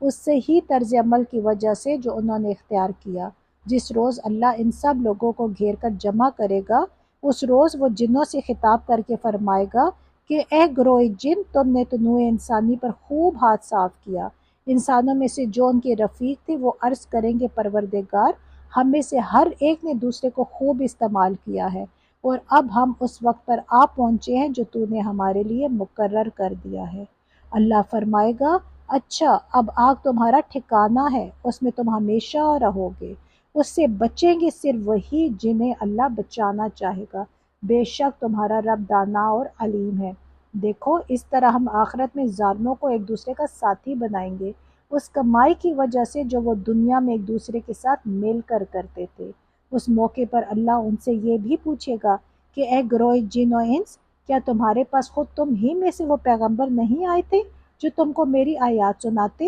اس سے ہی طرز عمل کی وجہ سے جو انہوں نے اختیار کیا۔ جس روز اللہ ان سب لوگوں کو گھیر کر جمع کرے گا، اس روز وہ جنوں سے خطاب کر کے فرمائے گا کہ اے گروہ جن، تم نے تو نوع انسانی پر خوب ہاتھ صاف کیا۔ انسانوں میں سے جو ان کے رفیق تھے وہ عرض کریں گے پروردگار، ہم میں سے ہر ایک نے دوسرے کو خوب استعمال کیا ہے، اور اب ہم اس وقت پر آ پہنچے ہیں جو تو نے ہمارے لیے مقرر کر دیا ہے۔ اللہ فرمائے گا، اچھا اب آگ تمہارا ٹھکانہ ہے، اس میں تم ہمیشہ رہو گے۔ اس سے بچیں گے صرف وہی جنہیں اللہ بچانا چاہے گا، بے شک تمہارا رب دانا اور علیم ہے۔ دیکھو اس طرح ہم آخرت میں ظالموں کو ایک دوسرے کا ساتھی بنائیں گے، اس کمائی کی وجہ سے جو وہ دنیا میں ایک دوسرے کے ساتھ مل کر کرتے تھے۔ اس موقع پر اللہ ان سے یہ بھی پوچھے گا کہ اے گروہ جن و انس، کیا تمہارے پاس خود تم ہی میں سے وہ پیغمبر نہیں آئے تھے جو تم کو میری آیات سناتے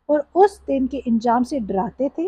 اور اس دن کے انجام سے ڈراتے تھے؟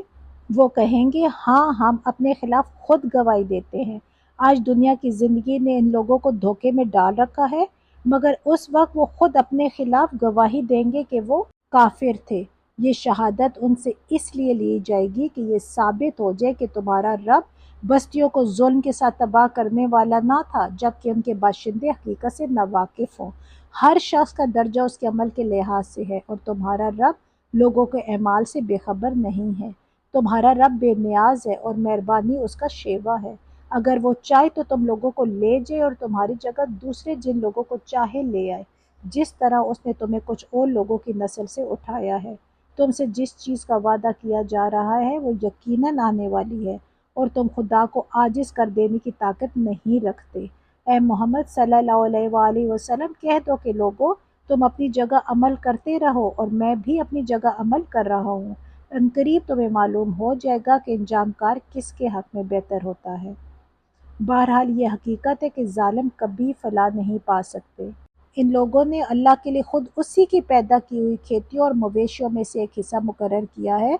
وہ کہیں گے، ہاں ہم اپنے خلاف خود گواہی دیتے ہیں۔ آج دنیا کی زندگی نے ان لوگوں کو دھوکے میں ڈال رکھا ہے، مگر اس وقت وہ خود اپنے خلاف گواہی دیں گے کہ وہ کافر تھے۔ یہ شہادت ان سے اس لیے لی جائے گی کہ یہ ثابت ہو جائے کہ تمہارا رب بستیوں کو ظلم کے ساتھ تباہ کرنے والا نہ تھا، جبکہ ان کے باشندے حقیقت سے ناواقف ہوں۔ ہر شخص کا درجہ اس کے عمل کے لحاظ سے ہے، اور تمہارا رب لوگوں کے اعمال سے بے خبر نہیں ہے۔ تمہارا رب بے نیاز ہے اور مہربانی اس کا شیوا ہے۔ اگر وہ چاہے تو تم لوگوں کو لے جائے اور تمہاری جگہ دوسرے جن لوگوں کو چاہے لے آئے، جس طرح اس نے تمہیں کچھ اور لوگوں کی نسل سے اٹھایا ہے۔ تم سے جس چیز کا وعدہ کیا جا رہا ہے وہ یقیناً آنے والی ہے، اور تم خدا کو عاجز کر دینے کی طاقت نہیں رکھتے۔ اے محمد صلی اللہ علیہ وآلہ وسلم، کہہ دو کہ لوگو، تم اپنی جگہ عمل کرتے رہو اور میں بھی اپنی جگہ عمل کر رہا ہوں۔ عنقریب تمہیں معلوم ہو جائے گا کہ انجام کار کس کے حق میں بہتر ہوتا ہے۔ بہرحال یہ حقیقت ہے کہ ظالم کبھی فلاح نہیں پا سکتے۔ ان لوگوں نے اللہ کے لیے خود اسی کی پیدا کی ہوئی کھیتیوں اور مویشیوں میں سے ایک حصہ مقرر کیا ہے،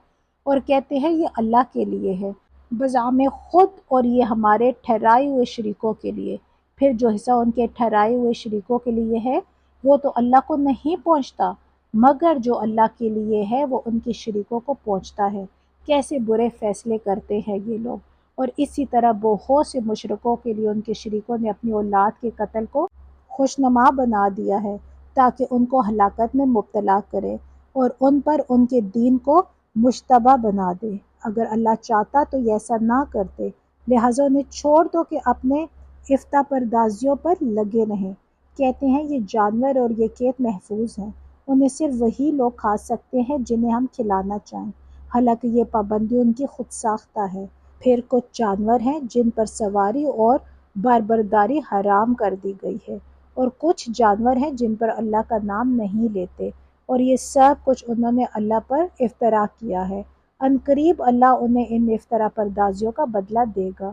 اور کہتے ہیں یہ اللہ کے لیے ہے بزعم خود، اور یہ ہمارے ٹھہرائے ہوئے شریکوں کے لیے۔ پھر جو حصہ ان کے ٹھہرائے ہوئے شریکوں کے لیے ہے وہ تو اللہ کو نہیں پہنچتا، مگر جو اللہ کے لیے ہے وہ ان کے شریکوں کو پہنچتا ہے۔ کیسے برے فیصلے کرتے ہیں یہ لوگ! اور اسی طرح بہت سے مشرکوں کے لیے ان کے شریکوں نے اپنی اولاد کے قتل کو خوشنما بنا دیا ہے تاکہ ان کو ہلاکت میں مبتلا کرے اور ان پر ان کے دین کو مشتبہ بنا دے۔ اگر اللہ چاہتا تو یہ ایسا نہ کرتے، لہٰذا انہیں چھوڑ دو کہ اپنے افتاء پردازیوں پر لگے رہیں۔ کہتے ہیں یہ جانور اور یہ کھیت محفوظ ہیں، انہیں صرف وہی لوگ کھا سکتے ہیں جنہیں ہم کھلانا چاہیں، حالانکہ یہ پابندی ان کی خود ساختہ ہے۔ پھر کچھ جانور ہیں جن پر سواری اور باربرداری حرام کر دی گئی ہے، اور کچھ جانور ہیں جن پر اللہ کا نام نہیں لیتے، اور یہ سب کچھ انہوں نے اللہ پر افترا کیا ہے۔ عنقریب اللہ انہیں ان افترا پردازیوں کا بدلہ دے گا۔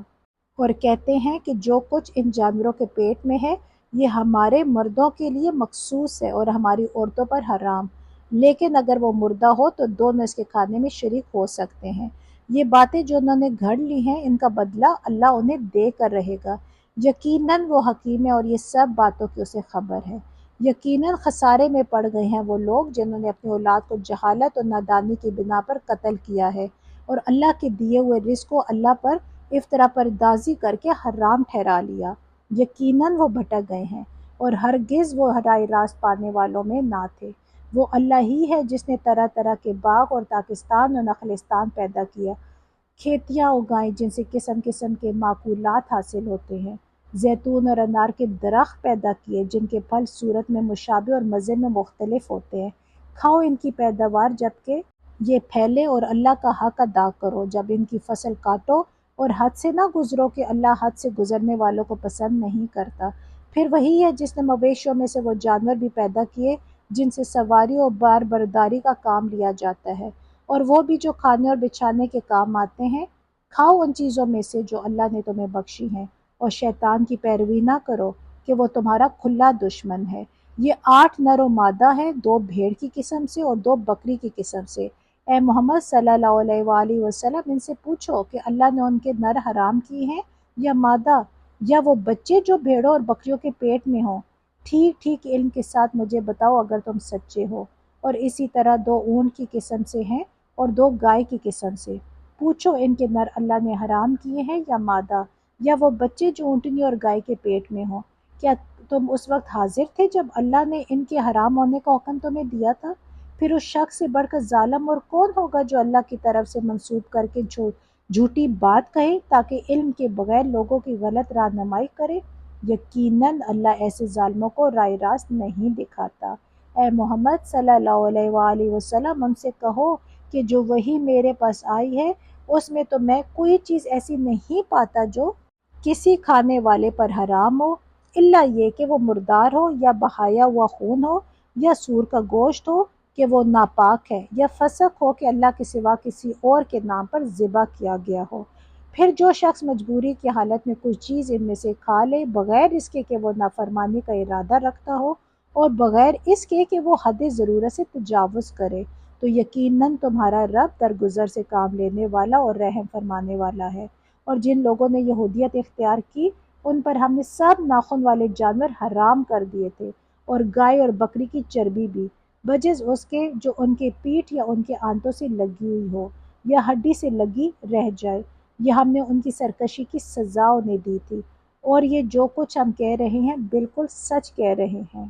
اور کہتے ہیں کہ جو کچھ ان جانوروں کے پیٹ میں ہے یہ ہمارے مردوں کے لیے مخصوص ہے اور ہماری عورتوں پر حرام، لیکن اگر وہ مردہ ہو تو دونوں اس کے کھانے میں شریک ہو سکتے ہیں۔ یہ باتیں جو انہوں نے گھڑ لی ہیں ان کا بدلہ اللہ انہیں دے کر رہے گا، یقیناً وہ حکیم ہے اور یہ سب باتوں کی اسے خبر ہے۔ یقیناً خسارے میں پڑ گئے ہیں وہ لوگ جنہوں نے اپنی اولاد کو جہالت اور نادانی کی بنا پر قتل کیا ہے، اور اللہ کے دیے ہوئے رزق کو اللہ پر افترا پردازی کر کے حرام ٹھہرا لیا۔ یقیناً وہ بھٹک گئے ہیں اور ہرگز وہ راہ راست پانے والوں میں نہ تھے۔ وہ اللہ ہی ہے جس نے طرح طرح کے باغ اور تاکستان اور نخلستان پیدا کیا، کھیتیاں اگائیں جن سے قسم قسم کے معقولات حاصل ہوتے ہیں، زیتون اور انار کے درخت پیدا کیے جن کے پھل صورت میں مشابہ اور مزے میں مختلف ہوتے ہیں۔ کھاؤ ان کی پیداوار جبکہ یہ پھیلے اور اللہ کا حق ادا کرو، جب ان کی فصل کاٹو اور حد سے نہ گزرو کہ اللہ حد سے گزرنے والوں کو پسند نہیں کرتا۔ پھر وہی ہے جس نے مویشیوں میں سے وہ جانور بھی پیدا کیے جن سے سواری اور بار برداری کا کام لیا جاتا ہے، اور وہ بھی جو کھانے اور بچھانے کے کام آتے ہیں۔ کھاؤ ان چیزوں میں سے جو اللہ نے تمہیں بخشی ہیں، اور شیطان کی پیروی نہ کرو کہ وہ تمہارا کھلا دشمن ہے۔ یہ 8 نر و مادہ ہیں، 2 بھیڑ کی قسم سے اور 2 بکری کی قسم سے۔ اے محمد صلی اللہ علیہ وآلہ وسلم، ان سے پوچھو کہ اللہ نے ان کے نر حرام کیے ہیں یا مادہ، یا وہ بچے جو بھیڑوں اور بکریوں کے پیٹ میں ہوں؟ ٹھیک ٹھیک علم کے ساتھ مجھے بتاؤ اگر تم سچے ہو۔ اور اسی طرح 2 اونٹ کی قسم سے ہیں اور 2 گائے کی قسم سے۔ پوچھو ان کے نر اللہ نے حرام کیے ہیں یا مادہ، یا وہ بچے جو اونٹنی اور گائے کے پیٹ میں ہوں؟ کیا تم اس وقت حاضر تھے جب اللہ نے ان کے حرام ہونے کا حکم تمہیں دیا تھا؟ پھر اس شخص سے بڑھ کر ظالم اور کون ہوگا جو اللہ کی طرف سے منسوب کر کے جھوٹی بات کہے تاکہ علم کے بغیر لوگوں کی غلط رہنمائی کرے؟ یقیناً اللہ ایسے ظالموں کو راہ راست نہیں دکھاتا۔ اے محمد صلی اللہ علیہ وآلہ وسلم ان سے کہو کہ جو وحی میرے پاس آئی ہے اس میں تو میں کوئی چیز ایسی نہیں پاتا جو کسی کھانے والے پر حرام ہو، الا یہ کہ وہ مردار ہو یا بہایا ہوا خون ہو یا سور کا گوشت ہو کہ وہ ناپاک ہے، یا فسق ہو کہ اللہ کے سوا کسی اور کے نام پر ذبح کیا گیا ہو۔ پھر جو شخص مجبوری کی حالت میں کوئی چیز ان میں سے کھا لے بغیر اس کے کہ وہ نافرمانی کا ارادہ رکھتا ہو اور بغیر اس کے کہ وہ حد ضرورت سے تجاوز کرے، تو یقیناً تمہارا رب درگزر سے کام لینے والا اور رحم فرمانے والا ہے۔ اور جن لوگوں نے یہودیت اختیار کی ان پر ہم نے سب ناخن والے جانور حرام کر دیے تھے، اور گائے اور بکری کی چربی بھی، بجز اس کے جو ان کے پیٹھ یا ان کے آنتوں سے لگی ہوئی ہو یا ہڈی سے لگی رہ جائے، یہ ہم نے ان کی سرکشی کی سزا انہیں دی تھی، اور یہ جو کچھ ہم کہہ رہے ہیں بالکل سچ کہہ رہے ہیں۔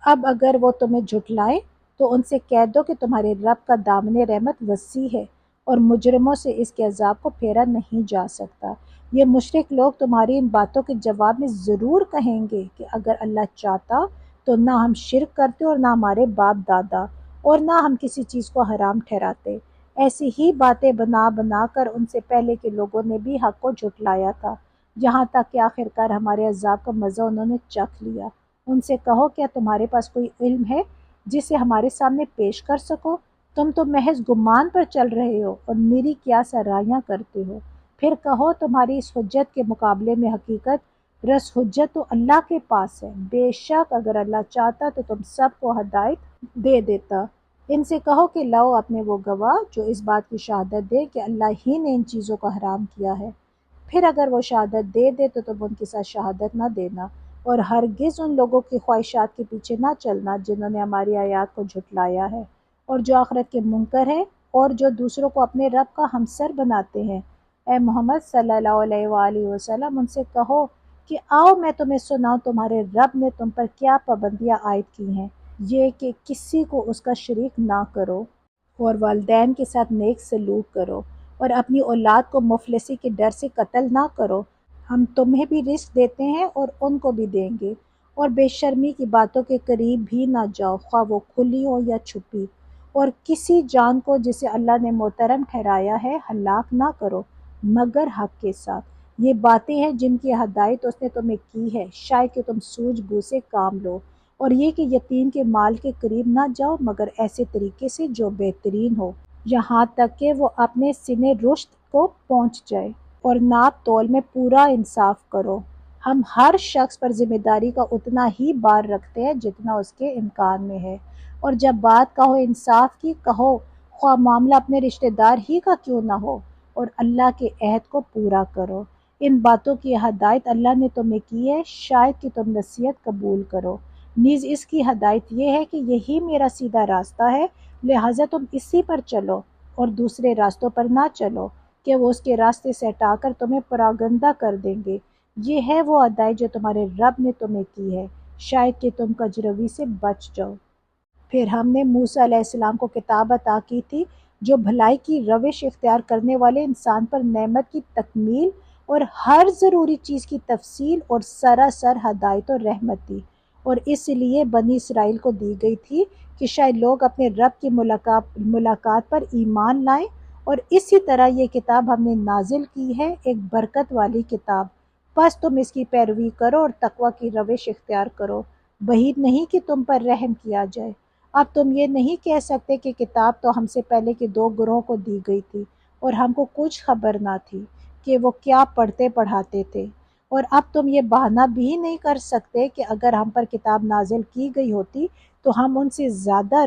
اب اگر وہ تمہیں جھٹلائیں تو ان سے کہہ دو کہ تمہارے رب کا دامن رحمت وسیع ہے اور مجرموں سے اس کے عذاب کو پھیرا نہیں جا سکتا۔ یہ مشرک لوگ تمہاری ان باتوں کے جواب میں ضرور کہیں گے کہ اگر اللہ چاہتا تو نہ ہم شرک کرتے اور نہ ہمارے باپ دادا، اور نہ ہم کسی چیز کو حرام ٹھہراتے۔ ایسی ہی باتیں بنا بنا کر ان سے پہلے کے لوگوں نے بھی حق کو جھٹلایا تھا، یہاں تک کہ آخرکار ہمارے عذاب کا مزہ انہوں نے چکھ لیا۔ ان سے کہو کیا تمہارے پاس کوئی علم ہے جسے ہمارے سامنے پیش کر سکو؟ تم تو محض گمان پر چل رہے ہو اور میری قیاس آرائیاں کرتے ہو۔ پھر کہو تمہاری اس حجت کے مقابلے میں حقیقت رس حجت تو اللہ کے پاس ہے، بے شک اگر اللہ چاہتا تو تم سب کو ہدایت دے دیتا۔ ان سے کہو کہ لاؤ اپنے وہ گواہ جو اس بات کی شہادت دے کہ اللہ ہی نے ان چیزوں کو حرام کیا ہے، پھر اگر وہ شہادت دے دے تو تم ان کے ساتھ شہادت نہ دینا، اور ہرگز ان لوگوں کی خواہشات کے پیچھے نہ چلنا جنہوں نے ہماری آیات کو جھٹلایا ہے اور جو آخرت کے منکر ہیں اور جو دوسروں کو اپنے رب کا ہمسر بناتے ہیں۔ اے محمد صلی اللہ علیہ وآلہ وسلم ان سے کہو کہ آؤ میں تمہیں سناؤں تمہارے رب نے تم پر کیا پابندیاں عائد کی ہیں، یہ کہ کسی کو اس کا شریک نہ کرو اور والدین کے ساتھ نیک سلوک کرو اور اپنی اولاد کو مفلسی کے ڈر سے قتل نہ کرو، ہم تمہیں بھی رزق دیتے ہیں اور ان کو بھی دیں گے، اور بے شرمی کی باتوں کے قریب بھی نہ جاؤ خواہ وہ کھلی ہو یا چھپی، اور کسی جان کو جسے اللہ نے محترم ٹھہرایا ہے ہلاک نہ کرو مگر حق کے ساتھ۔ یہ باتیں ہیں جن کی ہدایت اس نے تمہیں کی ہے شاید کہ تم سوجھ بوجھ سے کام لو، اور یہ کہ یتیم کے مال کے قریب نہ جاؤ مگر ایسے طریقے سے جو بہترین ہو، یہاں تک کہ وہ اپنے سن رشد کو پہنچ جائے، اور ناپ تول میں پورا انصاف کرو۔ ہم ہر شخص پر ذمہ داری کا اتنا ہی بار رکھتے ہیں جتنا اس کے امکان میں ہے، اور جب بات کہو انصاف کی کہو خواہ معاملہ اپنے رشتہ دار ہی کا کیوں نہ ہو، اور اللہ کے عہد کو پورا کرو۔ ان باتوں کی ہدایت اللہ نے تمہیں کی ہے شاید کہ تم نصیحت قبول کرو، نیز اس کی ہدایت یہ ہے کہ یہی میرا سیدھا راستہ ہے، لہٰذا تم اسی پر چلو اور دوسرے راستوں پر نہ چلو کہ وہ اس کے راستے سے ہٹا کر تمہیں پراگندہ کر دیں گے۔ یہ ہے وہ ہدایت جو تمہارے رب نے تمہیں کی ہے شاید کہ تم کجروی سے بچ جاؤ۔ پھر ہم نے موسیٰ علیہ السلام کو کتاب عطا کی تھی جو بھلائی کی روش اختیار کرنے والے انسان پر نعمت کی تکمیل اور ہر ضروری چیز کی تفصیل اور سراسر ہدایت اور رحمت تھی، اور اس لیے بنی اسرائیل کو دی گئی تھی کہ شاید لوگ اپنے رب کی ملاقات پر ایمان لائیں، اور اسی طرح یہ کتاب ہم نے نازل کی ہے ایک برکت والی کتاب، بس تم اس کی پیروی کرو اور تقوی کی روش اختیار کرو، بعید نہیں کہ تم پر رحم کیا جائے۔ اب تم یہ نہیں کہہ سکتے کہ کتاب تو ہم سے پہلے کے 2 گروہوں کو دی گئی تھی اور ہم کو کچھ خبر نہ تھی کہ وہ کیا پڑھتے پڑھاتے تھے، اور اب تم یہ بہانہ بھی نہیں کر سکتے کہ اگر ہم پر کتاب نازل کی گئی ہوتی تو ہم ان سے زیادہ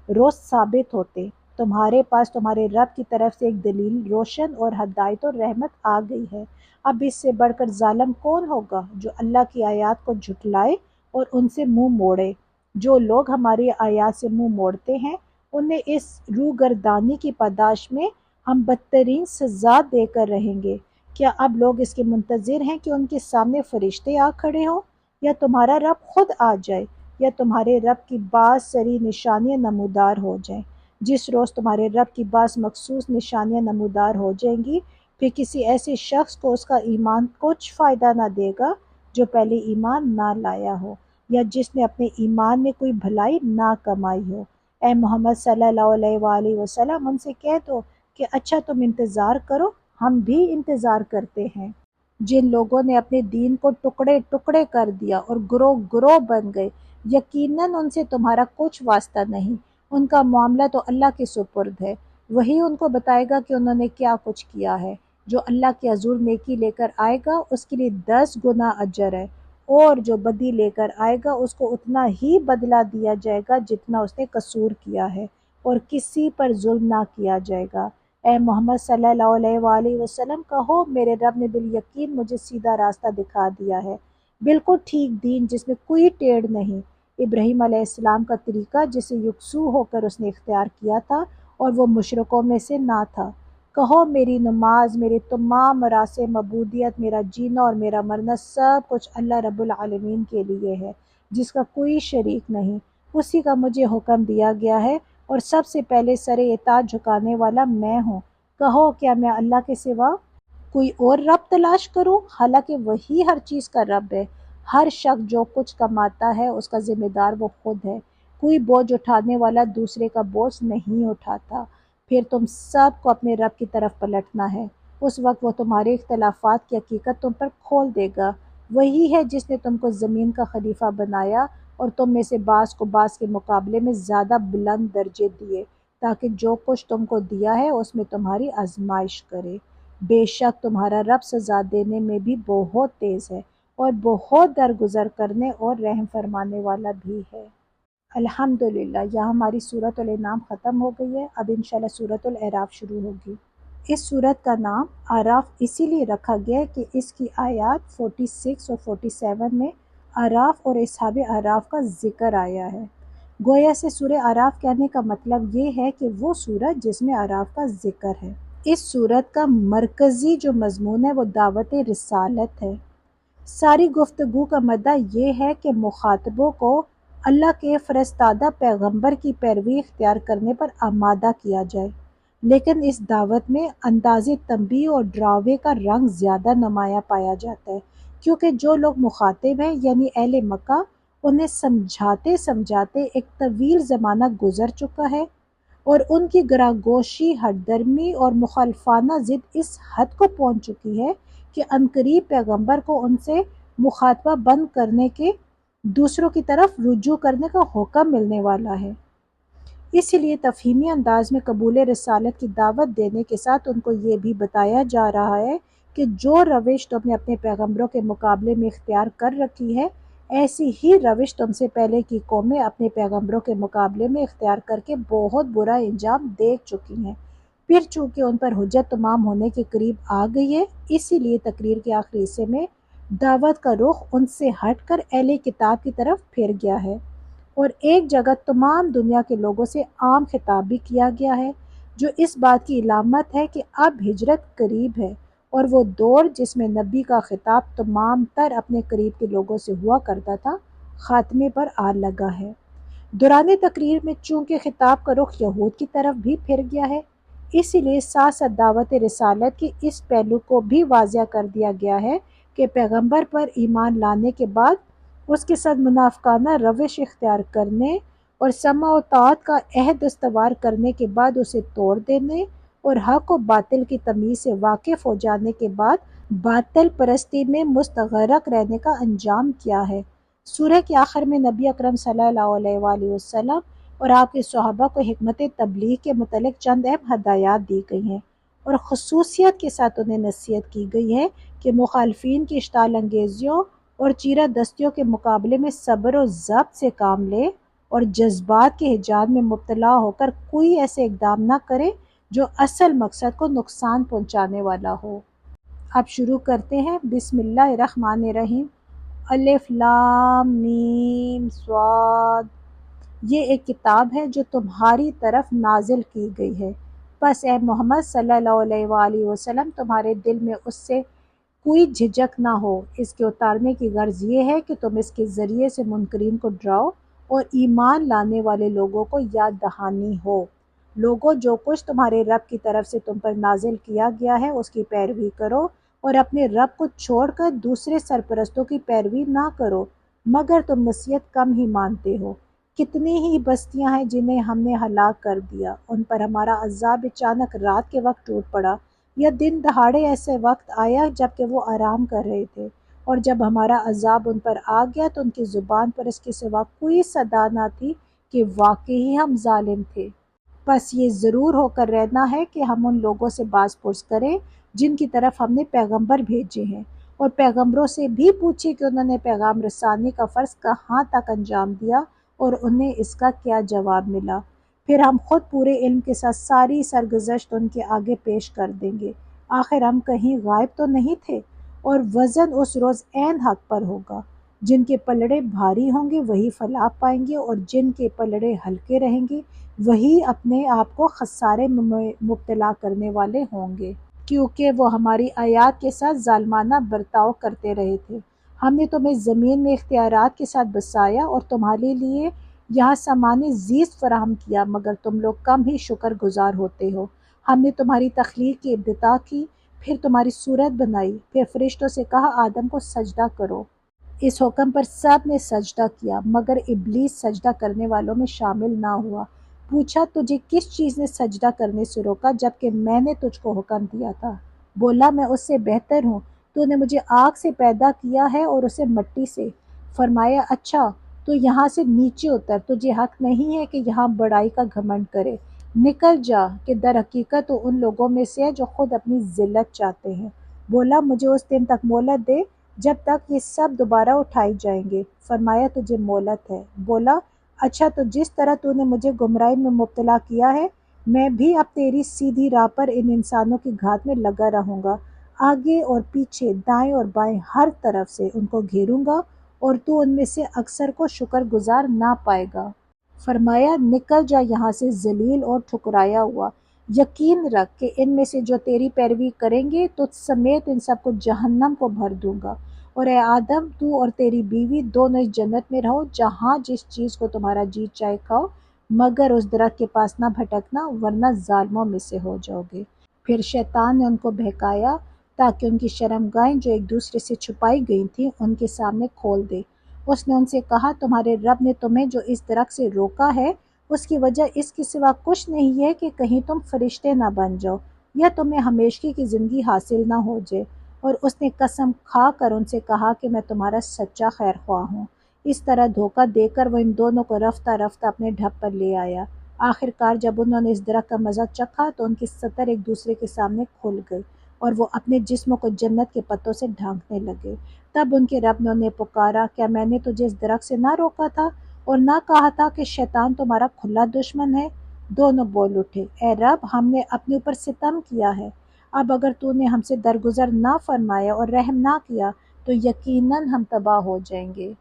روست ثابت ہوتے۔ تمہارے پاس تمہارے رب کی طرف سے ایک دلیل روشن اور ہدایت اور رحمت آ گئی ہے، اب اس سے بڑھ کر ظالم کون ہوگا جو اللہ کی آیات کو جھٹلائے اور ان سے منہ موڑے۔ جو لوگ ہماری آیات سے منہ موڑتے ہیں انہیں اس روگردانی کی پاداش میں ہم بدترین سزا دے کر رہیں گے۔ کیا اب لوگ اس کے منتظر ہیں کہ ان کے سامنے فرشتے آ کھڑے ہوں، یا تمہارا رب خود آ جائے، یا تمہارے رب کی بعض سری نشانیاں نمودار ہو جائیں؟ جس روز تمہارے رب کی بعض مخصوص نشانیاں نمودار ہو جائیں گی، پھر کسی ایسے شخص کو اس کا ایمان کچھ فائدہ نہ دے گا جو پہلے ایمان نہ لایا ہو، یا جس نے اپنے ایمان میں کوئی بھلائی نہ کمائی ہو۔ اے محمد صلی اللہ علیہ وآلہ وسلم، ان سے کہہ دو کہ اچھا تم انتظار کرو، ہم بھی انتظار کرتے ہیں۔ جن لوگوں نے اپنے دین کو ٹکڑے ٹکڑے کر دیا اور گروہ گروہ بن گئے، یقیناً ان سے تمہارا کچھ واسطہ نہیں، ان کا معاملہ تو اللہ کے سپرد ہے، وہی ان کو بتائے گا کہ انہوں نے کیا کچھ کیا ہے۔ جو اللہ کے حضور نیکی لے کر آئے گا اس کے لیے 10 گنا اجر ہے، اور جو بدی لے کر آئے گا اس کو اتنا ہی بدلہ دیا جائے گا جتنا اس نے قصور کیا ہے، اور کسی پر ظلم نہ کیا جائے گا۔ اے محمد صلی اللہ علیہ وآلہ وسلم، کہو میرے رب نے بالیقین مجھے سیدھا راستہ دکھا دیا ہے، بالکل ٹھیک دین جس میں کوئی ٹیڑھ نہیں، ابراہیم علیہ السلام کا طریقہ جسے یکسو ہو کر اس نے اختیار کیا تھا اور وہ مشرکوں میں سے نہ تھا۔ کہو میری نماز، میری تمام مراسم عبودیت، میرا جینا اور میرا مرنا سب کچھ اللہ رب العالمین کے لیے ہے، جس کا کوئی شریک نہیں، اسی کا مجھے حکم دیا گیا ہے، اور سب سے پہلے سر اطاعت جھکانے والا میں ہوں۔ کہو کیا میں اللہ کے سوا کوئی اور رب تلاش کروں، حالانکہ وہی ہر چیز کا رب ہے۔ ہر شخص جو کچھ کماتا ہے اس کا ذمہ دار وہ خود ہے، کوئی بوجھ اٹھانے والا دوسرے کا بوجھ نہیں اٹھاتا۔ پھر تم سب کو اپنے رب کی طرف پلٹنا ہے، اس وقت وہ تمہارے اختلافات کی حقیقت تم پر کھول دے گا۔ وہی ہے جس نے تم کو زمین کا خلیفہ بنایا اور تم میں سے بعض کو بعض کے مقابلے میں زیادہ بلند درجے دیے، تاکہ جو کچھ تم کو دیا ہے اس میں تمہاری آزمائش کرے۔ بے شک تمہارا رب سزا دینے میں بھی بہت تیز ہے، اور بہت درگزر کرنے اور رحم فرمانے والا بھی ہے۔ الحمدللہ، یہاں ہماری سورۃ الانعام ختم ہو گئی ہے۔ اب انشاءاللہ سورۃ الاعراف شروع ہوگی۔ اس سورت کا نام اعراف اسی لیے رکھا گیا ہے کہ اس کی آیات 46 اور 47 میں اعراف اور اصحاب اعراف کا ذکر آیا ہے۔ گویا سے سورہ اعراف کہنے کا مطلب یہ ہے کہ وہ سورت جس میں اعراف کا ذکر ہے۔ اس سورت کا مرکزی جو مضمون ہے وہ دعوت رسالت ہے۔ ساری گفتگو کا مدعا یہ ہے کہ مخاطبوں کو اللہ کے فرستادہ پیغمبر کی پیروی اختیار کرنے پر آمادہ کیا جائے، لیکن اس دعوت میں انداز تنبیہ اور ڈراوے کا رنگ زیادہ نمایاں پایا جاتا ہے، کیونکہ جو لوگ مخاطب ہیں یعنی اہل مکہ، انہیں سمجھاتے سمجھاتے ایک طویل زمانہ گزر چکا ہے، اور ان کی گراگوشی، ہٹ درمی اور مخالفانہ ضد اس حد کو پہنچ چکی ہے کہ عنقریب پیغمبر کو ان سے مخاطبہ بند کرنے کے دوسروں کی طرف رجوع کرنے کا حکم ملنے والا ہے۔ اسی لیے تفہیمی انداز میں قبول رسالت کی دعوت دینے کے ساتھ ان کو یہ بھی بتایا جا رہا ہے کہ جو روش تم نے اپنے پیغمبروں کے مقابلے میں اختیار کر رکھی ہے، ایسی ہی روش تم سے پہلے کی قومیں اپنے پیغمبروں کے مقابلے میں اختیار کر کے بہت برا انجام دیکھ چکی ہیں۔ پھر چونکہ ان پر حجت تمام ہونے کے قریب آ گئی ہے، اسی لیے تقریر کے آخری حصے میں دعوت کا رخ ان سے ہٹ کر اہل کتاب کی طرف پھر گیا ہے، اور ایک جگہ تمام دنیا کے لوگوں سے عام خطاب بھی کیا گیا ہے، جو اس بات کی علامت ہے کہ اب ہجرت قریب ہے، اور وہ دور جس میں نبی کا خطاب تمام تر اپنے قریب کے لوگوں سے ہوا کرتا تھا، خاتمے پر آ لگا ہے۔ دوران تقریر میں چونکہ خطاب کا رخ یہود کی طرف بھی پھر گیا ہے، اسی لیے ساتھ ساتھ دعوت رسالت کے اس پہلو کو بھی واضح کر دیا گیا ہے کہ پیغمبر پر ایمان لانے کے بعد اس کے ساتھ منافقانہ روش اختیار کرنے اور سمع و طاعت کا عہد استوار کرنے کے بعد اسے توڑ دینے اور حق و باطل کی تمیز سے واقف ہو جانے کے بعد باطل پرستی میں مستغرق رہنے کا انجام کیا ہے۔ سورہ کے آخر میں نبی اکرم صلی اللہ علیہ وآلہ وسلم اور آپ کے صحابہ کو حکمت تبلیغ کے متعلق چند اہم ہدایات دی گئی ہیں، اور خصوصیت کے ساتھ انہیں نصیحت کی گئی ہے کہ مخالفین کی اشتعال انگیزیوں اور چیرہ دستیوں کے مقابلے میں صبر و ضبط سے کام لے، اور جذبات کے حجاب میں مبتلا ہو کر کوئی ایسے اقدام نہ کرے جو اصل مقصد کو نقصان پہنچانے والا ہو۔ اب شروع کرتے ہیں۔ بسم اللہ الرحمن الرحیم۔ الف لام میم صاد یہ ایک کتاب ہے جو تمہاری طرف نازل کی گئی ہے، بس اے محمد صلی اللہ علیہ وآلہ وسلم تمہارے دل میں اس سے کوئی جھجک نہ ہو۔ اس کے اتارنے کی غرض یہ ہے کہ تم اس کے ذریعے سے منکرین کو ڈراؤ اور ایمان لانے والے لوگوں کو یاد دہانی ہو۔ لوگوں، جو کچھ تمہارے رب کی طرف سے تم پر نازل کیا گیا ہے اس کی پیروی کرو اور اپنے رب کو چھوڑ کر دوسرے سرپرستوں کی پیروی نہ کرو، مگر تم نصیحت کم ہی مانتے ہو۔ کتنی ہی بستیاں ہیں جنہیں ہم نے ہلاک کر دیا، ان پر ہمارا عذاب اچانک رات کے وقت ٹوٹ پڑا یا دن دہاڑے ایسے وقت آیا جب کہ وہ آرام کر رہے تھے، اور جب ہمارا عذاب ان پر آ گیا تو ان کی زبان پر اس کے سوا کوئی صدا نہ تھی کہ واقعی ہم ظالم تھے۔ بس یہ ضرور ہو کر رہنا ہے کہ ہم ان لوگوں سے باز پرس کریں جن کی طرف ہم نے پیغمبر بھیجے ہیں، اور پیغمبروں سے بھی پوچھیں کہ انہوں نے پیغام رسانی کا فرض کہاں تک انجام دیا اور انہیں اس کا کیا جواب ملا۔ پھر ہم خود پورے علم کے ساتھ ساری سرگزشت ان کے آگے پیش کر دیں گے۔ آخر ہم کہیں غائب تو نہیں تھے، اور وزن اس روز عین حق پر ہوگا۔ جن کے پلڑے بھاری ہوں گے وہی فلاح پائیں گے، اور جن کے پلڑے ہلکے رہیں گے وہی اپنے آپ کو خسارے میں مبتلا کرنے والے ہوں گے، کیونکہ وہ ہماری آیات کے ساتھ ظالمانہ برتاؤ کرتے رہے تھے۔ ہم نے تمہیں زمین میں اختیارات کے ساتھ بسایا اور تمہارے لیے یہاں سامان زیست فراہم کیا، مگر تم لوگ کم ہی شکر گزار ہوتے ہو۔ ہم نے تمہاری تخلیق کی ابتدا کی، پھر تمہاری صورت بنائی، پھر فرشتوں سے کہا آدم کو سجدہ کرو۔ اس حکم پر سب نے سجدہ کیا مگر ابلیس سجدہ کرنے والوں میں شامل نہ ہوا۔ پوچھا تجھے کس چیز نے سجدہ کرنے سے روکا جبکہ میں نے تجھ کو حکم دیا تھا؟ بولا میں اس سے بہتر ہوں، تو نے مجھے آگ سے پیدا کیا ہے اور اسے مٹی سے۔ فرمایا اچھا تو یہاں سے نیچے اتر، تجھے حق نہیں ہے کہ یہاں بڑائی کا گھمنڈ کرے، نکل جا کہ در حقیقت تو ان لوگوں میں سے ہے جو خود اپنی ذلت چاہتے ہیں۔ بولا مجھے اس دن تک مہلت دے جب تک یہ سب دوبارہ اٹھائی جائیں گے۔ فرمایا تجھے مہلت ہے۔ بولا اچھا تو جس طرح تو نے مجھے گمراہی میں مبتلا کیا ہے، میں بھی اب تیری سیدھی راہ پر ان انسانوں کی گھات میں لگا رہوں گا، آگے اور پیچھے، دائیں اور بائیں، ہر طرف سے ان کو گھیروں گا، اور تو ان میں سے اکثر کو شکر گزار نہ پائے گا۔ فرمایا نکل جا یہاں سے ذلیل اور ٹھکرایا ہوا، یقین رکھ کہ ان میں سے جو تیری پیروی کریں گے تجھ سمیت ان سب کو جہنم کو بھر دوں گا، اور اے آدم تو اور تیری بیوی دونوں اس جنت میں رہو جہاں جس چیز کو تمہارا جی چاہے کھاؤ، مگر اس درخت کے پاس نہ بھٹکنا ورنہ ظالموں میں سے ہو جاؤ گے۔ پھر شیطان نے ان کو بہکایا تاکہ ان کی شرمگاہیں جو ایک دوسرے سے چھپائی گئی تھیں ان کے سامنے کھول دے۔ اس نے ان سے کہا تمہارے رب نے تمہیں جو اس درخت سے روکا ہے اس کی وجہ اس کے سوا کچھ نہیں ہے کہ کہیں تم فرشتے نہ بن جاؤ یا تمہیں ہمیشگی کی زندگی حاصل نہ ہو جائے۔ اور اس نے قسم کھا کر ان سے کہا کہ میں تمہارا سچا خیر خواہ ہوں۔ اس طرح دھوکہ دے کر وہ ان دونوں کو رفتہ رفتہ اپنے ڈھب پر لے آیا۔ آخر کار جب انہوں نے اس درخت کا مزہ چکھا تو ان کی سطر ایک دوسرے کے سامنے کھل گئی اور وہ اپنے جسموں کو جنت کے پتوں سے ڈھانکنے لگے۔ تب ان کے رب نے انہیں پکارا کیا میں نے تجھے اس درخت سے نہ روکا تھا اور نہ کہا تھا کہ شیطان تمہارا کھلا دشمن ہے؟ دونوں بول اٹھے اے رب ہم نے اپنے اوپر ستم کیا ہے، اب اگر تو نے ہم سے درگزر نہ فرمایا اور رحم نہ کیا تو یقیناً ہم تباہ ہو جائیں گے۔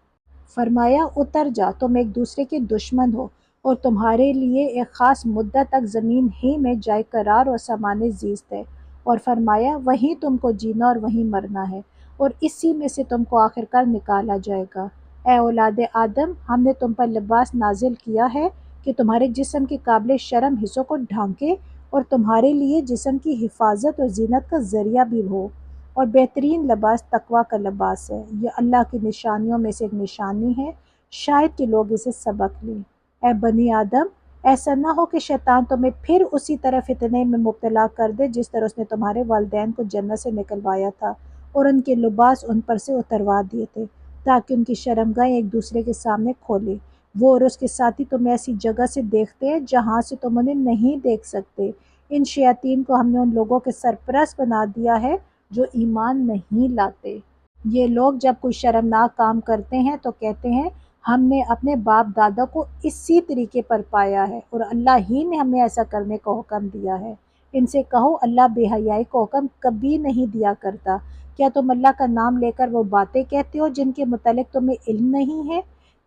فرمایا اتر جا، تم ایک دوسرے کے دشمن ہو اور تمہارے لیے ایک خاص مدت تک زمین ہی میں جائے قرار اور سامان زیست ہے، اور فرمایا وہیں تم کو جینا اور وہیں مرنا ہے، اور اسی میں سے تم کو آخر کار نکالا جائے گا۔ اے اولاد آدم ہم نے تم پر لباس نازل کیا ہے کہ تمہارے جسم کے قابل شرم حصوں کو ڈھانکے اور تمہارے لیے جسم کی حفاظت اور زینت کا ذریعہ بھی ہو، اور بہترین لباس تقویٰ کا لباس ہے، یہ اللہ کی نشانیوں میں سے ایک نشانی ہے، شاید کہ لوگ اسے سبق لیں۔ اے بنی آدم ایسا نہ ہو کہ شیطان تمہیں پھر اسی طرح فتنے میں مبتلا کر دے جس طرح اس نے تمہارے والدین کو جنت سے نکلوایا تھا اور ان کے لباس ان پر سے اتروا دیے تھے تاکہ ان کی شرمگاہیں ایک دوسرے کے سامنے کھولے۔ وہ اور اس کے ساتھی تمہیں ایسی جگہ سے دیکھتے ہیں جہاں سے تم انہیں نہیں دیکھ سکتے۔ ان شیاطین کو ہم نے ان لوگوں کے سرپرست بنا دیا ہے جو ایمان نہیں لاتے۔ یہ لوگ جب کوئی شرمناک کام کرتے ہیں تو کہتے ہیں ہم نے اپنے باپ دادا کو اسی طریقے پر پایا ہے اور اللہ ہی نے ہمیں ایسا کرنے کا حکم دیا ہے۔ ان سے کہو اللہ بے حیائی کو حکم کبھی نہیں دیا کرتا۔ کیا تم اللہ کا نام لے کر وہ باتیں کہتے ہو جن کے متعلق تمہیں علم نہیں ہے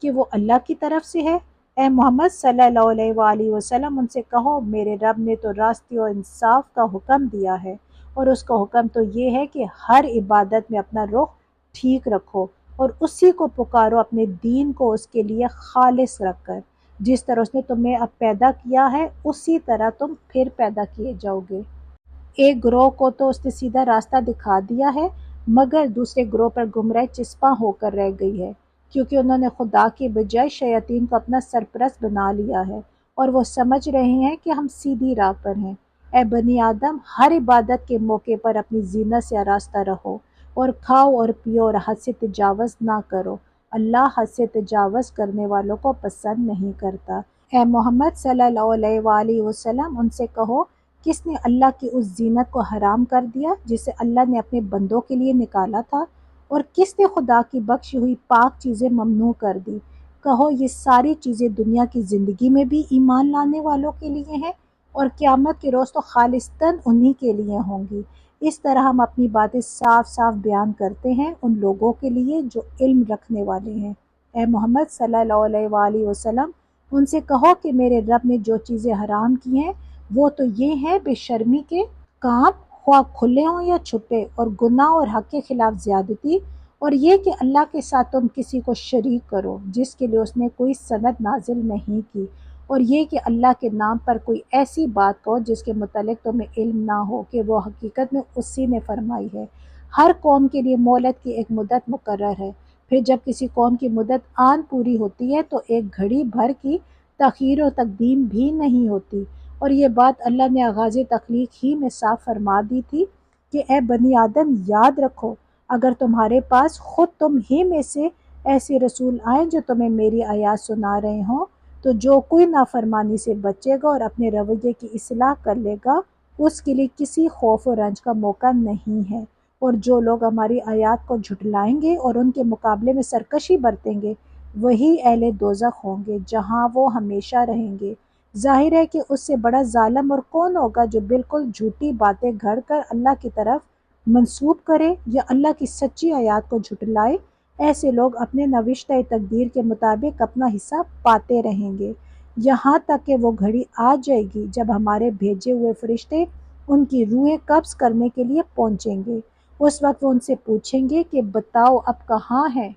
کہ وہ اللہ کی طرف سے ہے؟ اے محمد صلی اللہ علیہ وآلہ وسلم ان سے کہو میرے رب نے تو راستی و انصاف کا حکم دیا ہے، اور اس کا حکم تو یہ ہے کہ ہر عبادت میں اپنا رخ ٹھیک رکھو اور اسی کو پکارو، اپنے دین کو اس کے لیے خالص رکھ کر۔ جس طرح اس نے تمہیں اب پیدا کیا ہے اسی طرح تم پھر پیدا کیے جاؤ گے۔ ایک گروہ کو تو اس نے سیدھا راستہ دکھا دیا ہے، مگر دوسرے گروہ پر گمراہ چسپاں ہو کر رہ گئی ہے، کیونکہ انہوں نے خدا کے بجائے شیاطین کو اپنا سرپرست بنا لیا ہے، اور وہ سمجھ رہے ہیں کہ ہم سیدھی راہ پر ہیں۔ اے بنی آدم، ہر عبادت کے موقع پر اپنی زینت سے آراستہ رہو، اور کھاؤ اور پیو اور حد سے تجاوز نہ کرو، اللہ حد سے تجاوز کرنے والوں کو پسند نہیں کرتا۔ اے محمد صلی اللہ علیہ وآلہ وسلم ان سے کہو، کس نے اللہ کی اس زینت کو حرام کر دیا جسے اللہ نے اپنے بندوں کے لیے نکالا تھا، اور کس نے خدا کی بخشی ہوئی پاک چیزیں ممنوع کر دی؟ کہو یہ ساری چیزیں دنیا کی زندگی میں بھی ایمان لانے والوں کے لیے ہیں، اور قیامت کے روز تو خالصتاً انہی کے لیے ہوں گی۔ اس طرح ہم اپنی باتیں صاف صاف بیان کرتے ہیں ان لوگوں کے لیے جو علم رکھنے والے ہیں۔ اے محمد صلی اللہ علیہ وآلہ وسلم ان سے کہو کہ میرے رب نے جو چیزیں حرام کی ہیں وہ تو یہ ہیں بے شرمی کے کام، خواہ کھلے ہوں یا چھپے، اور گناہ اور حق کے خلاف زیادتی، اور یہ کہ اللہ کے ساتھ تم کسی کو شریک کرو جس کے لیے اس نے کوئی سند نازل نہیں کی، اور یہ کہ اللہ کے نام پر کوئی ایسی بات کہو جس کے متعلق تمہیں علم نہ ہو کہ وہ حقیقت میں اسی نے فرمائی ہے۔ ہر قوم کے لیے مہلت کی ایک مدت مقرر ہے، پھر جب کسی قوم کی مدت آن پوری ہوتی ہے تو ایک گھڑی بھر کی تاخیر و تقدیم بھی نہیں ہوتی، اور یہ بات اللہ نے آغاز تخلیق ہی میں صاف فرما دی تھی کہ اے بنی آدم یاد رکھو، اگر تمہارے پاس خود تم ہی میں سے ایسے رسول آئیں جو تمہیں میری آیات سنا رہے ہوں، تو جو کوئی نافرمانی سے بچے گا اور اپنے رویے کی اصلاح کر لے گا اس کے لیے کسی خوف و رنج کا موقع نہیں ہے، اور جو لوگ ہماری آیات کو جھٹلائیں گے اور ان کے مقابلے میں سرکشی برتیں گے وہی اہل دوزخ ہوں گے جہاں وہ ہمیشہ رہیں گے۔ ظاہر ہے کہ اس سے بڑا ظالم اور کون ہوگا جو بالکل جھوٹی باتیں گھڑ کر اللہ کی طرف منسوب کرے یا اللہ کی سچی آیات کو جھٹلائے۔ ایسے لوگ اپنے نوشتہ تقدیر کے مطابق اپنا حصہ پاتے رہیں گے، یہاں تک کہ وہ گھڑی آ جائے گی جب ہمارے بھیجے ہوئے فرشتے ان کی روحیں قبض کرنے کے لیے پہنچیں گے۔ اس وقت وہ ان سے پوچھیں گے کہ بتاؤ اب کہاں ہیں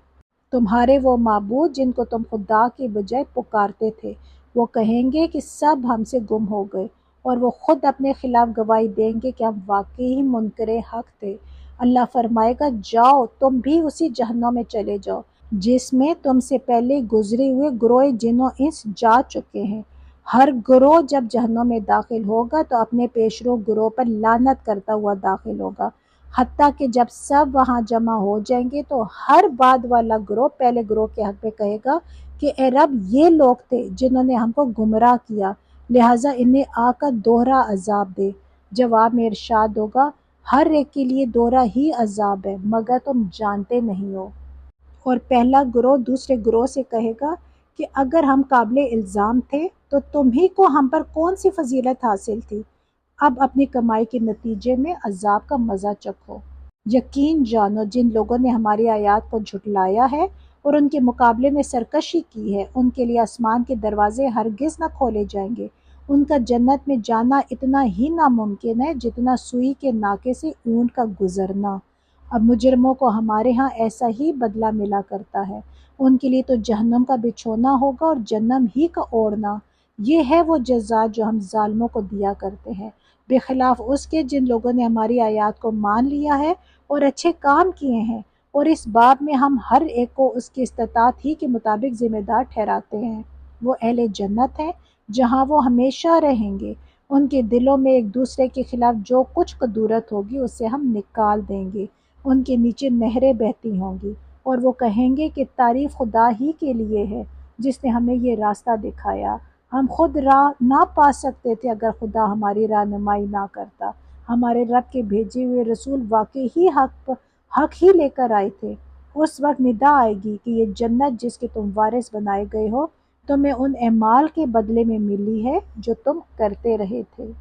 تمہارے وہ معبود جن کو تم خدا کے بجائے پکارتے تھے؟ وہ کہیں گے کہ سب ہم سے گم ہو گئے، اور وہ خود اپنے خلاف گواہی دیں گے کہ ہم واقعی منکر حق تھے۔ اللہ فرمائے گا جاؤ تم بھی اسی جہنم میں چلے جاؤ جس میں تم سے پہلے گزرے ہوئے گروہ جن و انس جا چکے ہیں۔ ہر گروہ جب جہنم میں داخل ہوگا تو اپنے پیشرو گروہ پر لعنت کرتا ہوا داخل ہوگا، حتیٰ کہ جب سب وہاں جمع ہو جائیں گے تو ہر بعد والا گروہ پہلے گروہ کے حق میں کہے گا کہ اے رب یہ لوگ تھے جنہوں نے ہم کو گمراہ کیا، لہٰذا انہیں آ کر دوہرا عذاب دے۔ جواب میں ارشاد ہوگا ہر ایک کے لیے دوہرا ہی عذاب ہے مگر تم جانتے نہیں ہو۔ اور پہلا گروہ دوسرے گروہ سے کہے گا کہ اگر ہم قابل الزام تھے تو تمہیں کو ہم پر کون سی فضیلت حاصل تھی؟ اب اپنی کمائی کے نتیجے میں عذاب کا مزہ چکھو۔ یقین جانو جن لوگوں نے ہماری آیات کو جھٹلایا ہے اور ان کے مقابلے میں سرکشی کی ہے ان کے لیے آسمان کے دروازے ہرگز نہ کھولے جائیں گے، ان کا جنت میں جانا اتنا ہی ناممکن ہے جتنا سوئی کے ناکے سے اونٹ کا گزرنا۔ اب مجرموں کو ہمارے ہاں ایسا ہی بدلہ ملا کرتا ہے، ان کے لیے تو جہنم کا بچھونا ہوگا اور جہنم ہی کا اوڑھنا۔ یہ ہے وہ جزا جو ہم ظالموں کو دیا کرتے ہیں، بخلاف اس کے جن لوگوں نے ہماری آیات کو مان لیا ہے اور اچھے کام کیے ہیں، اور اس باب میں ہم ہر ایک کو اس کی استطاعت ہی کے مطابق ذمہ دار ٹھہراتے ہیں۔ وہ اہل جنت ہیں جہاں وہ ہمیشہ رہیں گے، ان کے دلوں میں ایک دوسرے کے خلاف جو کچھ کدورت ہوگی اسے ہم نکال دیں گے، ان کے نیچے نہریں بہتی ہوں گی، اور وہ کہیں گے کہ تعریف خدا ہی کے لیے ہے جس نے ہمیں یہ راستہ دکھایا، ہم خود راہ نہ پا سکتے تھے اگر خدا ہماری رہنمائی نہ کرتا۔ ہمارے رب کے بھیجے ہوئے رسول واقعی ہی حق ہی لے کر آئے تھے۔ اس وقت ندا آئے گی کہ یہ جنت جس کے تم وارث بنائے گئے ہو تمہیں ان اعمال کے بدلے میں ملی ہے جو تم کرتے رہے تھے۔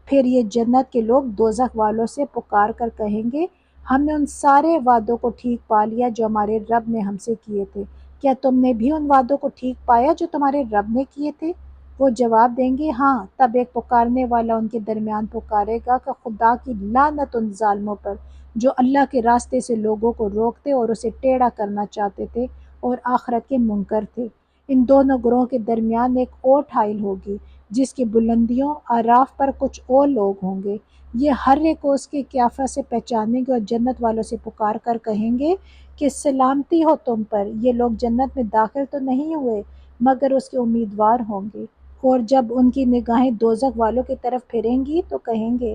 پھر یہ جنت کے لوگ دوزخ والوں سے پکار کر کہیں گے ہم نے ان سارے وعدوں کو ٹھیک پا لیا جو ہمارے رب نے ہم سے کیے تھے، کیا تم نے بھی ان وعدوں کو ٹھیک پایا جو تمہارے رب نے کیے تھے؟ وہ جواب دیں گے ہاں۔ تب ایک پکارنے والا ان کے درمیان پکارے گا کہ خدا کی لعنت ان ظالموں پر جو اللہ کے راستے سے لوگوں کو روکتے اور اسے ٹیڑھا کرنا چاہتے تھے اور آخرت کے منکر تھے۔ ان دونوں گروہوں کے درمیان ایک اور ٹھائل ہوگی جس کی بلندیوں اعراف پر کچھ اور لوگ ہوں گے۔ یہ ہر ایک کو اس کے قیافہ سے پہچانیں گے اور جنت والوں سے پکار کر کہیں گے کہ سلامتی ہو تم پر، یہ لوگ جنت میں داخل تو نہیں ہوئے مگر اس کے امیدوار ہوں گے۔ اور جب ان کی نگاہیں دوزخ والوں کی طرف پھریں گی تو کہیں گے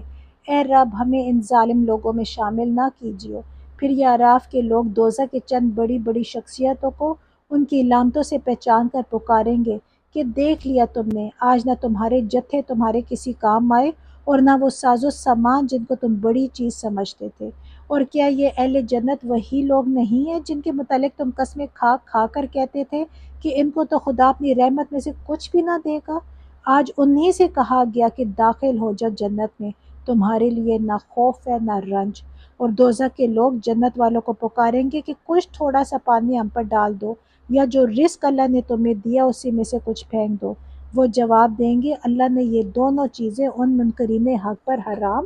اے رب ہمیں ان ظالم لوگوں میں شامل نہ کیجیے۔ پھر یہ اعراف کے لوگ دوزخ کے چند بڑی بڑی شخصیتوں کو ان کی علامتوں سے پہچان کر پکاریں گے کہ دیکھ لیا تم نے، آج نہ تمہارے جتھے تمہارے کسی کام آئے اور نہ وہ ساز و سامان جن کو تم بڑی چیز سمجھتے تھے۔ اور کیا یہ اہل جنت وہی لوگ نہیں ہیں جن کے متعلق تم قسمیں کھا کھا کر کہتے تھے کہ ان کو تو خدا اپنی رحمت میں سے کچھ بھی نہ دے گا؟ آج انہی سے کہا گیا کہ داخل ہو جاؤ جنت میں، تمہارے لیے نہ خوف ہے نہ رنج۔ اور دوزخ کے لوگ جنت والوں کو پکاریں گے کہ کچھ تھوڑا سا پانی ہم پر ڈال دو، یا جو رزق اللہ نے تمہیں دیا اسی میں سے کچھ پھینک دو۔ وہ جواب دیں گے اللہ نے یہ دونوں چیزیں ان منکرین حق پر حرام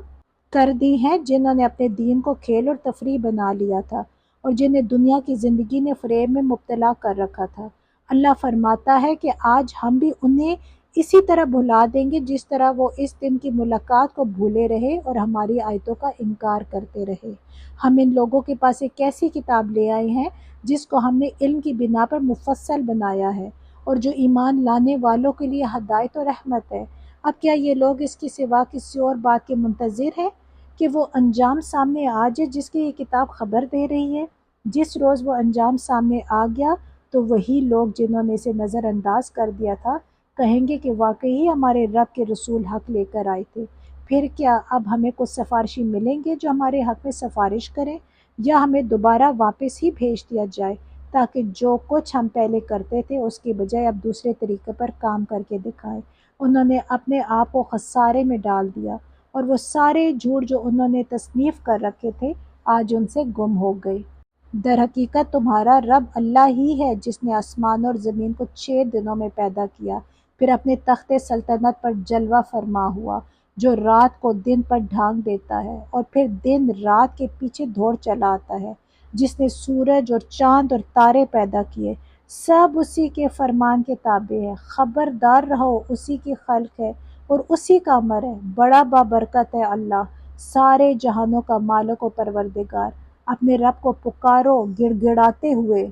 کر دی ہیں جنہوں نے اپنے دین کو کھیل اور تفریح بنا لیا تھا اور جنہیں دنیا کی زندگی نے فریب میں مبتلا کر رکھا تھا۔ اللہ فرماتا ہے کہ آج ہم بھی انہیں اسی طرح بھلا دیں گے جس طرح وہ اس دن کی ملاقات کو بھولے رہے اور ہماری آیتوں کا انکار کرتے رہے۔ ہم ان لوگوں کے پاس ایک ایسی کتاب لے آئے ہیں جس کو ہم نے علم کی بنا پر مفصل بنایا ہے اور جو ایمان لانے والوں کے لیے ہدایت و رحمت ہے۔ اب کیا یہ لوگ اس کے سوا کسی اور بات کے منتظر ہیں کہ وہ انجام سامنے آ جائے جس کی یہ کتاب خبر دے رہی ہے؟ جس روز وہ انجام سامنے آ گیا تو وہی لوگ جنہوں نے اسے نظر انداز کر دیا تھا کہیں گے کہ واقعی ہمارے رب کے رسول حق لے کر آئے تھے۔ پھر کیا اب ہمیں کچھ سفارشی ملیں گے جو ہمارے حق میں سفارش کریں، یا ہمیں دوبارہ واپس ہی بھیج دیا جائے تاکہ جو کچھ ہم پہلے کرتے تھے اس کے بجائے اب دوسرے طریقے پر کام کر کے دکھائیں۔ انہوں نے اپنے آپ کو خسارے میں ڈال دیا اور وہ سارے جھوٹ جو انہوں نے تصنیف کر رکھے تھے آج ان سے گم ہو گئے۔ در حقیقت تمہارا رب اللہ ہی ہے جس نے آسمان اور زمین کو 6 دنوں میں پیدا کیا، پھر اپنے تخت سلطنت پر جلوہ فرما ہوا، جو رات کو دن پر ڈھانک دیتا ہے اور پھر دن رات کے پیچھے دوڑ چلا آتا ہے، جس نے سورج اور چاند اور تارے پیدا کیے، سب اسی کے فرمان کے تابع ہے۔ خبردار رہو اسی کی خلق ہے اور اسی کا امر ہے، بڑا بابرکت ہے اللہ، سارے جہانوں کا مالک و پروردگار۔ اپنے رب کو پکارو گڑ گڑاتے ہوئے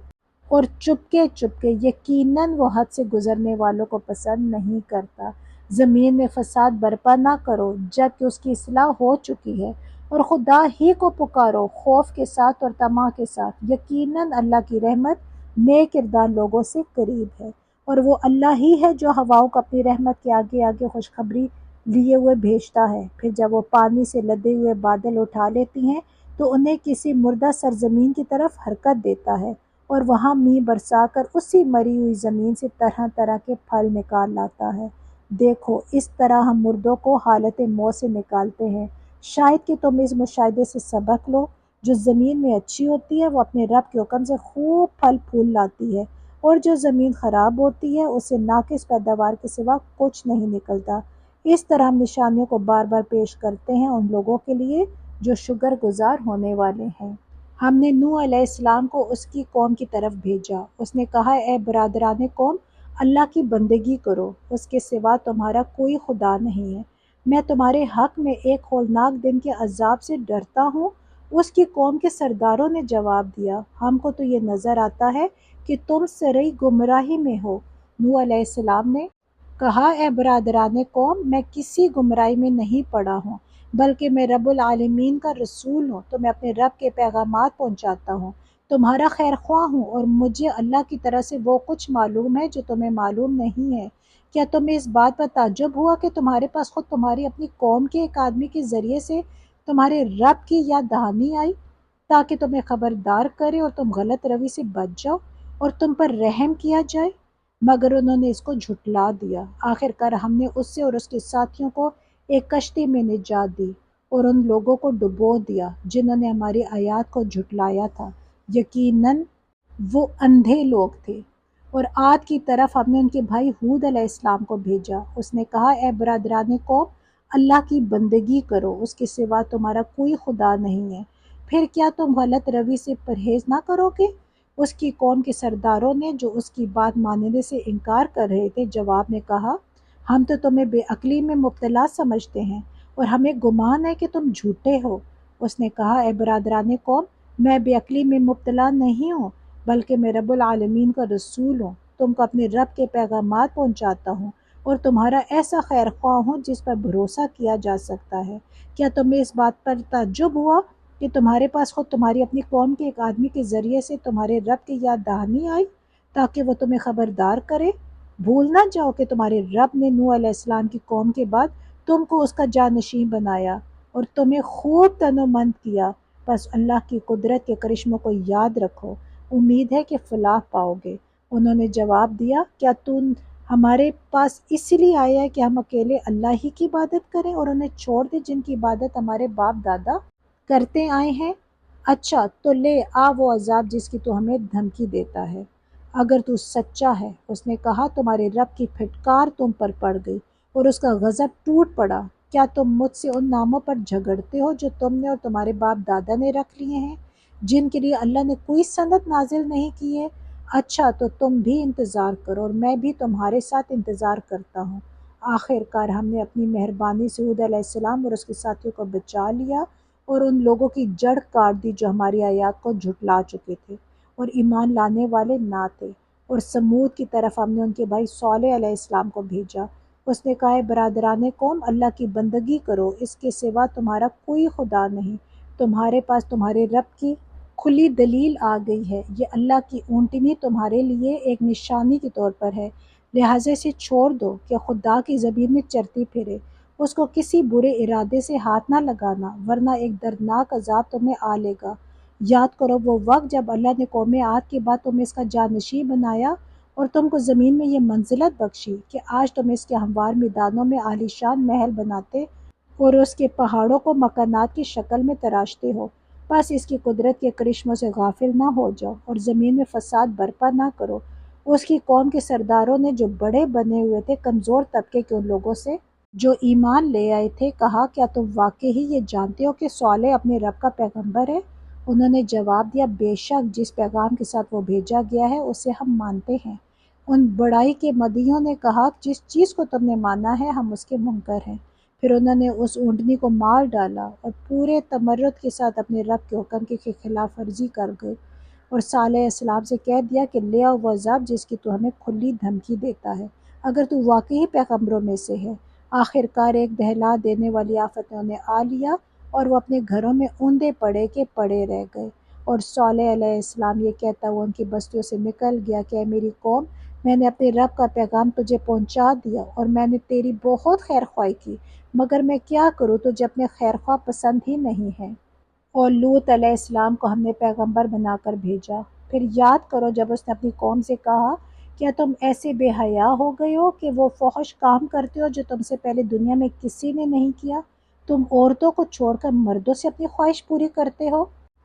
اور چپکے چپکے، یقیناً وہ حد سے گزرنے والوں کو پسند نہیں کرتا۔ زمین میں فساد برپا نہ کرو جب کہ اس کی اصلاح ہو چکی ہے، اور خدا ہی کو پکارو خوف کے ساتھ اور طمع کے ساتھ، یقیناً اللہ کی رحمت نیک کردار لوگوں سے قریب ہے۔ اور وہ اللہ ہی ہے جو ہواؤں کو اپنی رحمت کے آگے آگے خوشخبری لیے ہوئے بھیجتا ہے، پھر جب وہ پانی سے لدے ہوئے بادل اٹھا لیتی ہیں تو انہیں کسی مردہ سرزمین کی طرف حرکت دیتا ہے اور وہاں میਂہ برسا کر اسی مری ہوئی زمین سے طرح طرح کے پھل نکال لاتا ہے۔ دیکھو اس طرح ہم مردوں کو حالت موت سے نکالتے ہیں۔ شاید کہ تم اس مشاہدے سے سبق لو، جو زمین میں اچھی ہوتی ہے وہ اپنے رب کے حکم سے خوب پھل پھول لاتی ہے، اور جو زمین خراب ہوتی ہے اسے ناقص پیداوار کے سوا کچھ نہیں نکلتا۔ اس طرح ہم نشانیوں کو بار بار پیش کرتے ہیں ان لوگوں کے لیے جو شکر گزار ہونے والے ہیں۔ ہم نے نوح علیہ السلام کو اس کی قوم کی طرف بھیجا۔ اس نے کہا اے برادران قوم، اللہ کی بندگی کرو، اس کے سوا تمہارا کوئی خدا نہیں ہے۔ میں تمہارے حق میں ایک ہولناک دن کے عذاب سے ڈرتا ہوں۔ اس کی قوم کے سرداروں نے جواب دیا ہم کو تو یہ نظر آتا ہے کہ تم سرئی گمراہی میں ہو۔ نوح علیہ السلام نے کہا اے برادران قوم، میں کسی گمراہی میں نہیں پڑا ہوں بلکہ میں رب العالمین کا رسول ہوں، تو میں اپنے رب کے پیغامات پہنچاتا ہوں، تمہارا خیر خواہ ہوں، اور مجھے اللہ کی طرف سے وہ کچھ معلوم ہے جو تمہیں معلوم نہیں ہے۔ کیا تمہیں اس بات پر تعجب ہوا کہ تمہارے پاس خود تمہاری اپنی قوم کے ایک آدمی کے ذریعے سے تمہارے رب کی یاد دہانی آئی تاکہ تمہیں خبردار کرے اور تم غلط روی سے بچ جاؤ اور تم پر رحم کیا جائے؟ مگر انہوں نے اس کو جھٹلا دیا۔ آخر کار ہم نے اس سے اور اس کے ساتھیوں کو ایک کشتی میں نجات دی اور ان لوگوں کو ڈبو دیا جنہوں نے ہماری آیات کو جھٹلایا تھا۔ یقیناً وہ اندھے لوگ تھے۔ اور عاد کی طرف ہم نے ان کے بھائی ہود علیہ السلام کو بھیجا۔ اس نے کہا اے برادران قوم، اللہ کی بندگی کرو، اس کے سوا تمہارا کوئی خدا نہیں ہے، پھر کیا تم غلط روی سے پرہیز نہ کرو گے؟ اس کی قوم کے سرداروں نے جو اس کی بات ماننے سے انکار کر رہے تھے جواب میں کہا ہم تو تمہیں بے عقلی میں مبتلا سمجھتے ہیں اور ہمیں گمان ہے کہ تم جھوٹے ہو۔ اس نے کہا اے برادران قوم، میں بے عقلی میں مبتلا نہیں ہوں بلکہ میں رب العالمین کا رسول ہوں، تم کو اپنے رب کے پیغامات پہنچاتا ہوں اور تمہارا ایسا خیر خواہ ہوں جس پر بھروسہ کیا جا سکتا ہے۔ کیا تمہیں اس بات پر تعجب ہوا کہ تمہارے پاس خود تمہاری اپنی قوم کے ایک آدمی کے ذریعے سے تمہارے رب کی یاد دہانی آئی تاکہ وہ تمہیں خبردار کرے؟ بھول نہ جاؤ کہ تمہارے رب نے نوح علیہ السلام کی قوم کے بعد تم کو اس کا جانشین بنایا اور تمہیں خوب تنومند کیا، بس اللہ کی قدرت کے کرشموں کو یاد رکھو، امید ہے کہ فلاح پاؤ گے۔ انہوں نے جواب دیا کیا تم ہمارے پاس اس لیے آیا ہے کہ ہم اکیلے اللہ ہی کی عبادت کریں اور انہیں چھوڑ دیں جن کی عبادت ہمارے باپ دادا کرتے آئے ہیں؟ اچھا تو لے آ وہ عذاب جس کی تو ہمیں دھمکی دیتا ہے، اگر تو سچا ہے۔ اس نے کہا تمہارے رب کی پھٹکار تم پر پڑ گئی اور اس کا غضب ٹوٹ پڑا، کیا تم مجھ سے ان ناموں پر جھگڑتے ہو جو تم نے اور تمہارے باپ دادا نے رکھ لیے ہیں جن کے لیے اللہ نے کوئی سند نازل نہیں کی ہے؟ اچھا تو تم بھی انتظار کرو اور میں بھی تمہارے ساتھ انتظار کرتا ہوں۔ آخر کار ہم نے اپنی مہربانی سے ہود علیہ السلام اور اس کے ساتھیوں کو بچا لیا اور ان لوگوں کی جڑ کاٹ دی جو ہماری آیات کو جھٹلا چکے تھے اور ایمان لانے والے نہ تھے۔ اور سمود کی طرف ہم نے ان کے بھائی صالح علیہ السلام کو بھیجا۔ اس نے کہا برادران قوم، اللہ کی بندگی کرو، اس کے سوا تمہارا کوئی خدا نہیں، تمہارے پاس تمہارے رب کی کھلی دلیل آ گئی ہے، یہ اللہ کی اونٹنی تمہارے لیے ایک نشانی کے طور پر ہے، لہٰذا اسے چھوڑ دو کہ خدا کی زمین میں چرتی پھرے، اس کو کسی برے ارادے سے ہاتھ نہ لگانا ورنہ ایک دردناک عذاب تمہیں آ لے گا۔ یاد کرو وہ وقت جب اللہ نے قوم عاد کے بعد تمہیں اس کا جانشین بنایا اور تم کو زمین میں یہ منزلت بخشی کہ آج تم اس کے ہموار میدانوں میں عالیشان محل بناتے اور اس کے پہاڑوں کو مکانات کی شکل میں تراشتے ہو۔ بس اس کی قدرت کے کرشموں سے غافل نہ ہو جاؤ اور زمین میں فساد برپا نہ کرو۔ اس کی قوم کے سرداروں نے جو بڑے بنے ہوئے تھے کمزور طبقے کے ان لوگوں سے جو ایمان لے آئے تھے کہا کیا تم واقعی یہ جانتے ہو کہ صالح اپنے رب کا پیغمبر ہے؟ انہوں نے جواب دیا بے شک جس پیغام کے ساتھ وہ بھیجا گیا ہے اسے ہم مانتے ہیں۔ ان بڑائی کے مدیحوں نے کہا جس چیز کو تم نے مانا ہے ہم اس کے منکر ہیں۔ پھر انہوں نے اس اونٹنی کو مار ڈالا اور پورے تمرد کے ساتھ اپنے رب کے حکم کی خلاف ورزی کر گئے اور صالح علیہ السلام سے کہہ دیا کہ لے آؤ وہ عذاب جس کی تو ہمیں کھلی دھمکی دیتا ہے اگر تو واقعی پیغمبروں میں سے ہے۔ آخر کار ایک دہلا دینے والی آفت نے انہیں آ لیا اور وہ اپنے گھروں میں اوندے پڑے کے پڑے رہ گئے۔ اور صالح علیہ السلام یہ کہتا ہوا ان کی بستیوں سے نکل گیا کہ اے میری قوم، میں نے اپنے رب کا پیغام تجھے پہنچا دیا اور میں نے تیری بہت خیر خواہی کی، مگر میں کیا کروں تجھے اپنے خیر خواہ پسند ہی نہیں ہے۔ اور لوط علیہ السلام کو ہم نے پیغمبر بنا کر بھیجا۔ پھر یاد کرو جب اس نے اپنی قوم سے کہا کیا تم ایسے بے حیا ہو گئے ہو کہ وہ فحش کام کرتے ہو جو تم سے پہلے دنیا میں کسی نے نہیں کیا؟ تم عورتوں کو چھوڑ کر مردوں سے اپنی خواہش پوری کرتے ہو۔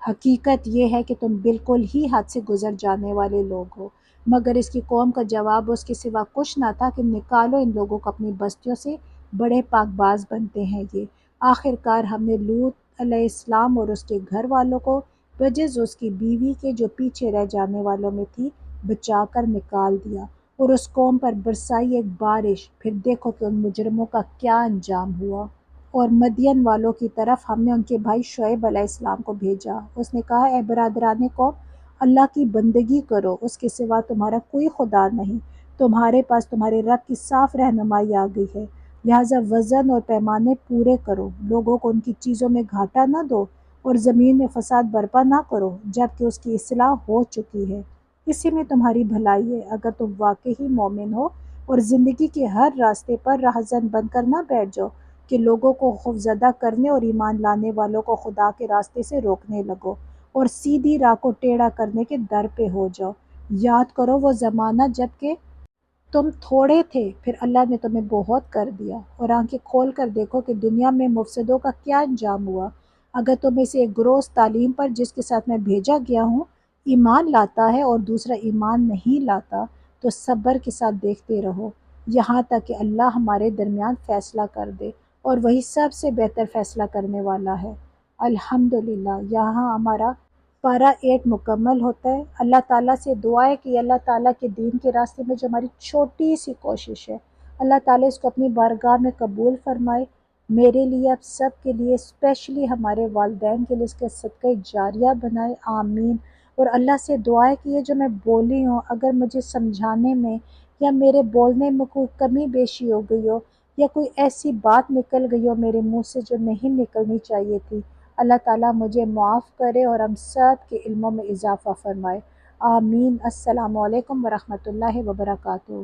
حقیقت یہ ہے کہ تم بالکل ہی حد سے گزر جانے والے لوگ ہو۔ مگر اس کی قوم کا جواب اس کے سوا کچھ نہ تھا کہ نکالو ان لوگوں کو اپنی بستیوں سے، بڑے پاک باز بنتے ہیں یہ۔ آخر کار ہم نے لوط علیہ السلام اور اس کے گھر والوں کو بجز اس کی بیوی کے جو پیچھے رہ جانے والوں میں تھی بچا کر نکال دیا اور اس قوم پر برسائی ایک بارش، پھر دیکھو کہ ان مجرموں کا کیا انجام ہوا۔ اور مدین والوں کی طرف ہم نے ان کے بھائی شعیب علیہ السلام کو بھیجا۔ اس نے کہا اے برادران قوم، اللہ کی بندگی کرو، اس کے سوا تمہارا کوئی خدا نہیں، تمہارے پاس تمہارے رب کی صاف رہنمائی آ گئی ہے، لہٰذا وزن اور پیمانے پورے کرو، لوگوں کو ان کی چیزوں میں گھاٹا نہ دو اور زمین میں فساد برپا نہ کرو جب کہ اس کی اصلاح ہو چکی ہے، اسی میں تمہاری بھلائی ہے اگر تم واقعی مومن ہو۔ اور زندگی کے ہر راستے پر راہزن بن کر نہ بیٹھ جاؤ کہ لوگوں کو خوفزدہ کرنے اور ایمان لانے والوں کو خدا کے راستے سے روکنے لگو اور سیدھی راہ کو ٹیڑھا کرنے کے در پہ ہو جاؤ۔ یاد کرو وہ زمانہ جب کہ تم تھوڑے تھے، پھر اللہ نے تمہیں بہت کر دیا، اور آنکھیں کھول کر دیکھو کہ دنیا میں مفسدوں کا کیا انجام ہوا۔ اگر تم میں سے ایک گروہ اس تعلیم پر جس کے ساتھ میں بھیجا گیا ہوں ایمان لاتا ہے اور دوسرا ایمان نہیں لاتا تو صبر کے ساتھ دیکھتے رہو یہاں تک کہ اللہ ہمارے درمیان فیصلہ کر دے، اور وہی سب سے بہتر فیصلہ کرنے والا ہے۔ الحمدللہ یہاں ہمارا پارہ 8 مکمل ہوتا ہے۔ اللہ تعالیٰ سے دعا ہے کہ اللہ تعالیٰ کے دین کے راستے میں جو ہماری چھوٹی سی کوشش ہے، اللہ تعالیٰ اس کو اپنی بارگاہ میں قبول فرمائے، میرے لیے، آپ سب کے لیے، اسپیشلی ہمارے والدین کے لیے اس کے صدقہ جاریہ بنائے، آمین۔ اور اللہ سے دعا ہے کہ یہ جو میں بولی ہوں، اگر مجھے سمجھانے میں یا میرے بولنے میں کوئی کمی بیشی ہو گئی ہو یا کوئی ایسی بات نکل گئی ہو میرے منہ سے جو نہیں نکلنی چاہیے تھی، اللہ تعالیٰ مجھے معاف کرے اور ہم سب کے علموں میں اضافہ فرمائے، آمین۔ السلام علیکم ورحمۃ اللہ وبرکاتہ۔